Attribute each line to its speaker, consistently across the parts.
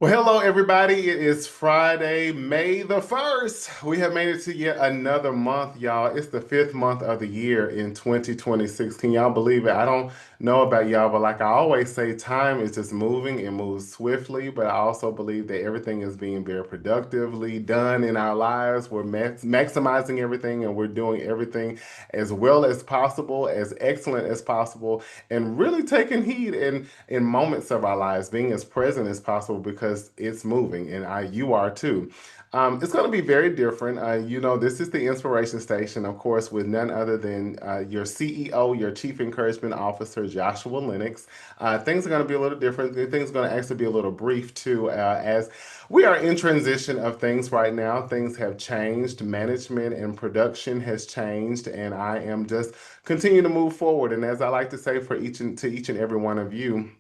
Speaker 1: Well, hello, everybody. It is Friday, May the 1st. We have made it to yet another month, y'all. It's the fifth month of the year in 2026. Can y'all believe it? I don't know about y'all, but like I always say, time is just moving and moves swiftly. But I also believe that everything is being very productively done in our lives. We're maximizing everything and we're doing everything as well as possible, as excellent as possible, and really taking heed in moments of our lives, being as present as possible because it's moving, and you are too. It's going to be very different. This is the Inspiration Station, of course, with none other than your CEO, your Chief Encouragement Officer, Joshua Lennox. Things are going to be a little different. Things are going to actually be a little brief too, as we are in transition of things right now. Things have changed. Management and production has changed, and I am just continue to move forward. And as I like to say for each and every one of you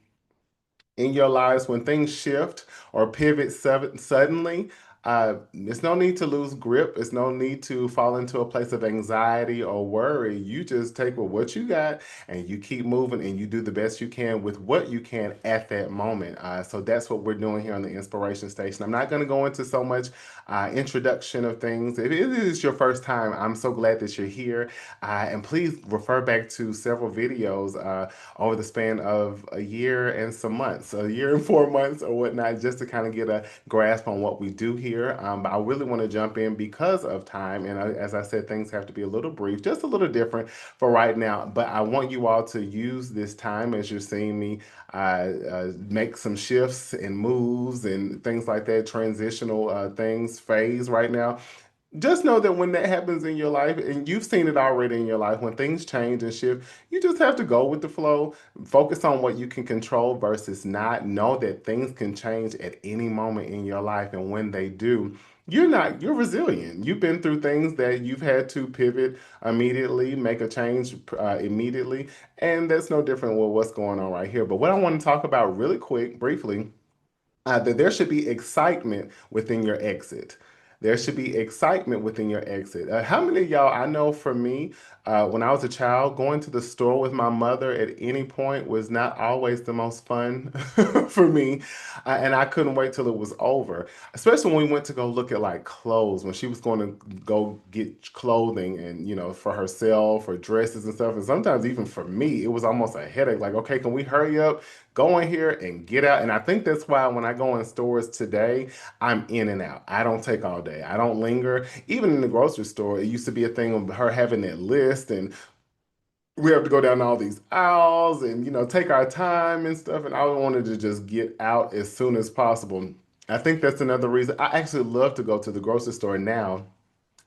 Speaker 1: in your lives, when things shift or pivot suddenly, there's no need to lose grip. It's no need to fall into a place of anxiety or worry. You just take with what you got and you keep moving and you do the best you can with what you can at that moment. So that's what we're doing here on the Inspiration Station. I'm not going to go into so much introduction of things. If it is your first time, I'm so glad that you're here. And please refer back to several videos over the span of a year and some months, a year and 4 months or whatnot, just to kind of get a grasp on what we do here. But I really want to jump in because of time. And as I said, things have to be a little brief, just a little different for right now. But I want you all to use this time as you're seeing me make some shifts and moves and things like that, transitional things, phase right now. Just know that when that happens in your life, and you've seen it already in your life, when things change and shift, you just have to go with the flow, focus on what you can control versus not. Know that things can change at any moment in your life. And when they do, you're resilient. You've been through things that you've had to pivot immediately, make a change immediately. And that's no different with what's going on right here. But what I want to talk about really quick, briefly, that there should be excitement within your exit. There should be excitement within your exit. How many of y'all, I know for me, when I was a child, going to the store with my mother at any point was not always the most fun for me. And I couldn't wait till it was over, especially when we went to go look at like clothes, when she was going to go get clothing and, for herself or dresses and stuff. And sometimes even for me, it was almost a headache. Like, okay, can we hurry up? Go in here and get out. And I think that's why when I go in stores today, I'm in and out. I don't take all day. I don't linger. Even in the grocery store, it used to be a thing of her having that list, and we have to go down all these aisles and take our time and stuff. And I wanted to just get out as soon as possible. I think that's another reason I actually love to go to the grocery store now,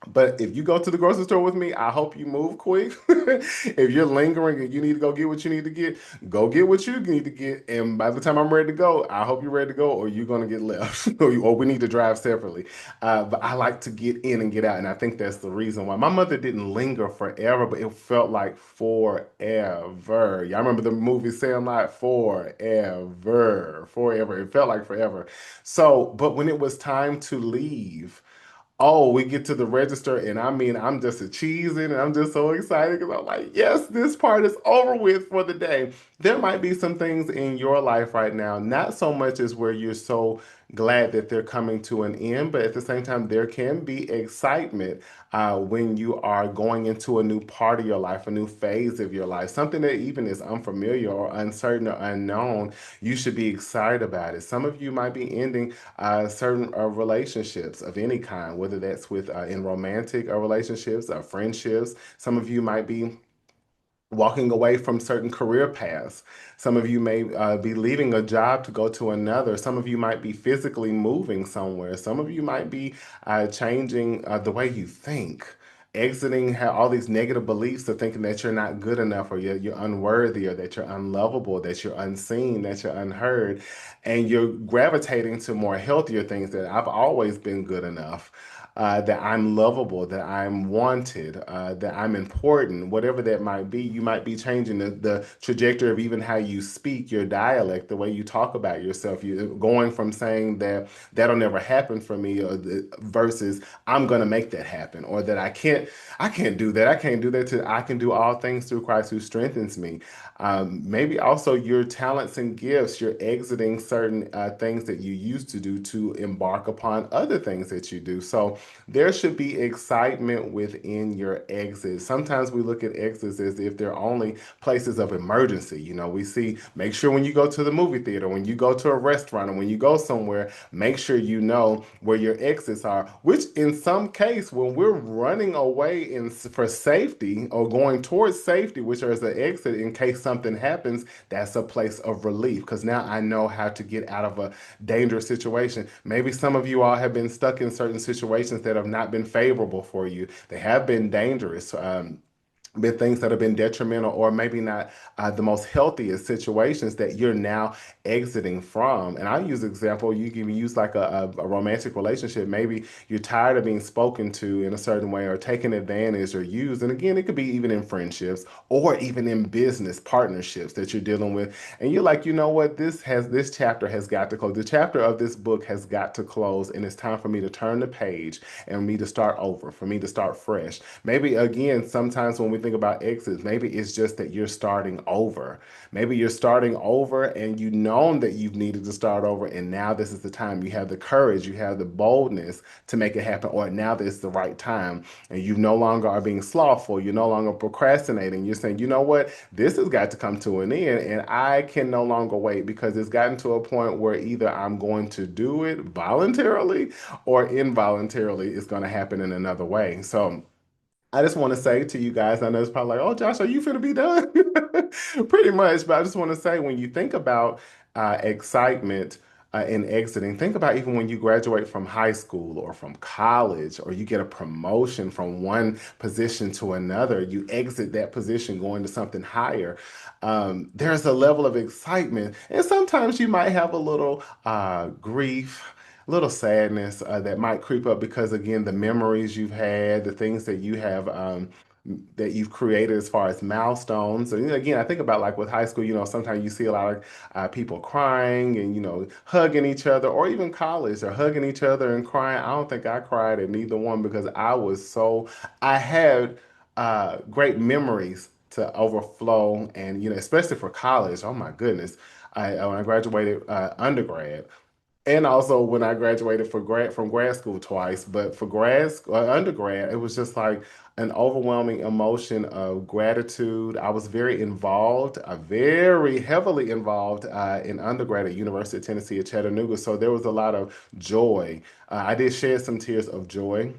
Speaker 1: but if you go to the grocery store with me, I hope you move quick. If you're lingering and you need to go get what you need to get, go get what you need to get. And by the time I'm ready to go, I hope you're ready to go, or you're going to get left, or we need to drive separately. But I like to get in and get out. And I think that's the reason why. My mother didn't linger forever, but it felt like forever. Y'all remember the movie Sandlot? Forever, forever. It felt like forever. So, but when it was time to leave, oh, we get to the register, and I mean, I'm just a cheesing, and I'm just so excited because I'm like, yes, this part is over with for the day. There might be some things in your life right now, not so much as where you're so glad that they're coming to an end, but at the same time, there can be excitement when you are going into a new part of your life, a new phase of your life, something that even is unfamiliar or uncertain or unknown. You should be excited about it. Some of you might be ending certain relationships of any kind, whether that's with in romantic relationships, friendships. Some of you might be walking away from certain career paths. Some of you may be leaving a job to go to another. Some of you might be physically moving somewhere. Some of you might be changing the way you think. Exiting all these negative beliefs of thinking that you're not good enough or you're unworthy or that you're unlovable, that you're unseen, that you're unheard. And you're gravitating to more healthier things that I've always been good enough. that I'm lovable, that I'm wanted, that I'm important, whatever that might be. You might be changing the trajectory of even how you speak, your dialect, the way you talk about yourself. You're going from saying that that'll never happen for me, versus I'm gonna make that happen, or that I can't do that. I can't do that. To I can do all things through Christ who strengthens me. Maybe also your talents and gifts. You're exiting certain things that you used to do to embark upon other things that you do. So there should be excitement within your exits. Sometimes we look at exits as if they're only places of emergency. We see, make sure when you go to the movie theater, when you go to a restaurant, or when you go somewhere, make sure you know where your exits are, which in some case, when we're running away for safety or going towards safety, which is an exit in case something happens, that's a place of relief because now I know how to get out of a dangerous situation. Maybe some of you all have been stuck in certain situations that have not been favorable for you. They have been dangerous. Been things that have been detrimental, or maybe not the most healthiest situations that you're now exiting from. And I use example, you can use like a romantic relationship. Maybe you're tired of being spoken to in a certain way, or taken advantage or used. And again, it could be even in friendships, or even in business partnerships that you're dealing with. And you're like, you know what, this chapter has got to close. The chapter of this book has got to close, and it's time for me to turn the page and me to start over, for me to start fresh. Maybe again, sometimes when we think about exits, maybe it's just that you're starting over. Maybe you're starting over and you known that you've needed to start over, and now this is the time. You have the courage, you have the boldness to make it happen, or now that it's the right time. And you no longer are being slothful, you're no longer procrastinating. You're saying, you know what, this has got to come to an end, and I can no longer wait, because it's gotten to a point where either I'm going to do it voluntarily or involuntarily it's going to happen in another way. So I just want to say to you guys, I know it's probably like, oh, Josh, are you finna be done? Pretty much. But I just want to say, when you think about excitement in exiting, think about even when you graduate from high school or from college, or you get a promotion from one position to another, you exit that position going to something higher. There's a level of excitement. And sometimes you might have a little grief, little sadness that might creep up, because again, the memories you've had, the things that you have that you've created as far as milestones. And again, I think about like with high school, sometimes you see a lot of people crying and hugging each other, or even college, or hugging each other and crying. I don't think I cried at neither one, because I had great memories to overflow, and especially for college. Oh my goodness. When I graduated undergrad, and also when I graduated from grad school twice. But for undergrad, it was just like an overwhelming emotion of gratitude. I was very involved, very heavily involved in undergrad at University of Tennessee at Chattanooga. So there was a lot of joy. I did shed some tears of joy.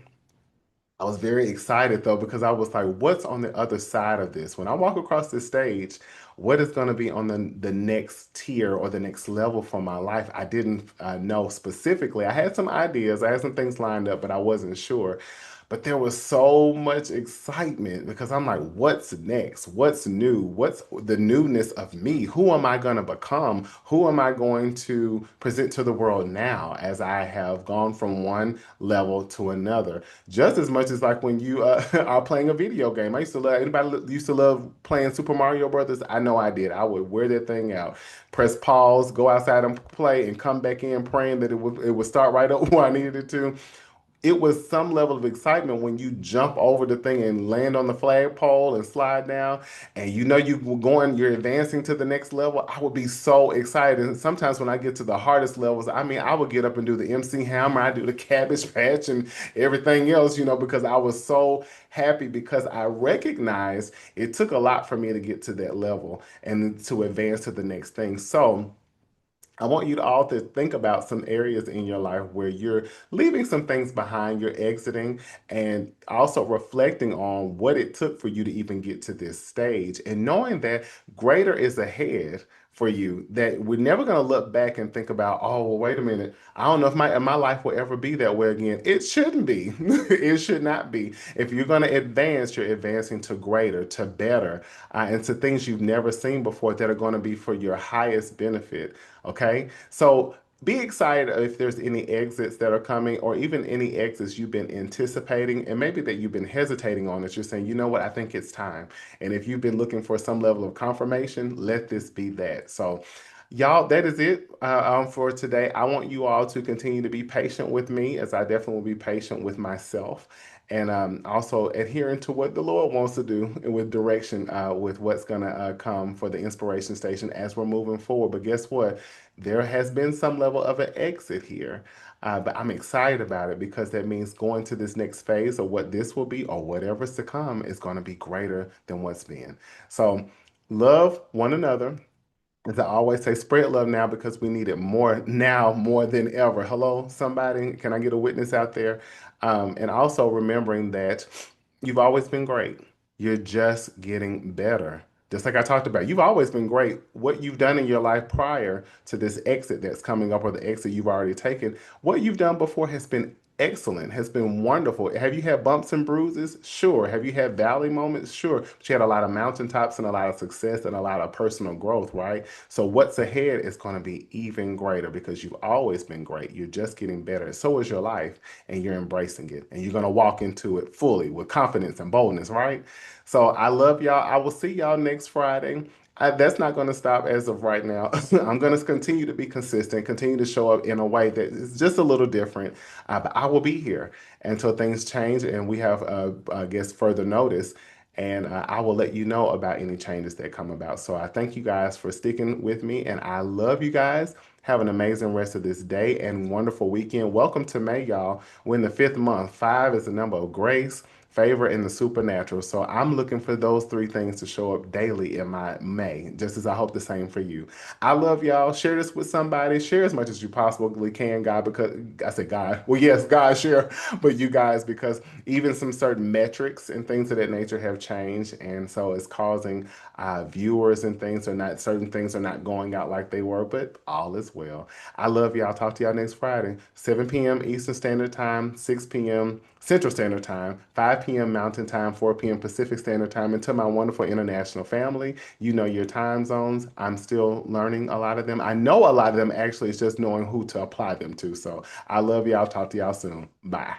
Speaker 1: I was very excited though, because I was like, what's on the other side of this? When I walk across this stage, what is going to be on the next tier or the next level for my life? I didn't know specifically. I had some ideas, I had some things lined up, but I wasn't sure. But there was so much excitement, because I'm like, what's next? What's new? What's the newness of me? Who am I going to become? Who am I going to present to the world now, as I have gone from one level to another? Just as much as like when you are playing a video game. Anybody used to love playing Super Mario Brothers? I know I did. I would wear that thing out, press pause, go outside and play, and come back in praying that it would start right up where I needed it to. It was some level of excitement when you jump over the thing and land on the flagpole and slide down, and you're advancing to the next level. I would be so excited. And sometimes when I get to the hardest levels, I mean, I would get up and do the MC Hammer, I do the Cabbage Patch and everything else, because I was so happy, because I recognized it took a lot for me to get to that level and to advance to the next thing. So, I want you to all to think about some areas in your life where you're leaving some things behind, you're exiting, and also reflecting on what it took for you to even get to this stage, and knowing that greater is ahead for you, that we're never going to look back and think about, oh, well, wait a minute. I don't know if my life will ever be that way again. It shouldn't be. It should not be. If you're going to advance, you're advancing to greater, to better, and to things you've never seen before that are going to be for your highest benefit. Okay. So be excited if there's any exits that are coming or even any exits you've been anticipating and maybe that you've been hesitating on that you're saying, you know what, I think it's time. And if you've been looking for some level of confirmation, let this be that. So, y'all, that is it for today. I want you all to continue to be patient with me as I definitely will be patient with myself. And also adhering to what the Lord wants to do and with direction with what's going to come for the Inspiration Station as we're moving forward. But guess what? There has been some level of an exit here. But I'm excited about it because that means going to this next phase of what this will be or whatever's to come is going to be greater than what's been. So, love one another. As I always say, spread love now because we need it more now more than ever. Hello, somebody. Can I get a witness out there? And also remembering that you've always been great. You're just getting better. Just like I talked about, you've always been great. What you've done in your life prior to this exit that's coming up or the exit you've already taken, what you've done before has been excellent, has been wonderful. Have you had bumps and bruises? Sure. Have you had valley moments? Sure. But you had a lot of mountaintops and a lot of success and a lot of personal growth, right? So what's ahead is going to be even greater because you've always been great. You're just getting better. So is your life, and you're embracing it, and you're going to walk into it fully with confidence and boldness, right? So I love y'all. I will see y'all next Friday. That's not going to stop as of right now. I'm going to continue to be consistent, continue to show up in a way that is just a little different. But I will be here until things change and we have, I guess, further notice. And I will let you know about any changes that come about. So I thank you guys for sticking with me, and I love you guys. Have an amazing rest of this day and wonderful weekend. Welcome to May, y'all. We're in the fifth month. Five is the number of grace, favor, and the supernatural. So I'm looking for those three things to show up daily in my May, just as I hope the same for you. I love y'all. Share this with somebody. Share as much as you possibly can, God, because I said God. Well, yes, God, share, but you guys, because even some certain metrics and things of that nature have changed. And so it's causing viewers and things are not, certain things are not going out like they were, but all is well. I love y'all. Talk to y'all next Friday, 7 p.m. Eastern Standard Time, 6 p.m. Central Standard Time, 5 p.m. Mountain Time, 4 p.m. Pacific Standard Time. And to my wonderful international family, you know your time zones. I'm still learning a lot of them. I know a lot of them actually. It's just knowing who to apply them to. So I love y'all. Talk to y'all soon. Bye.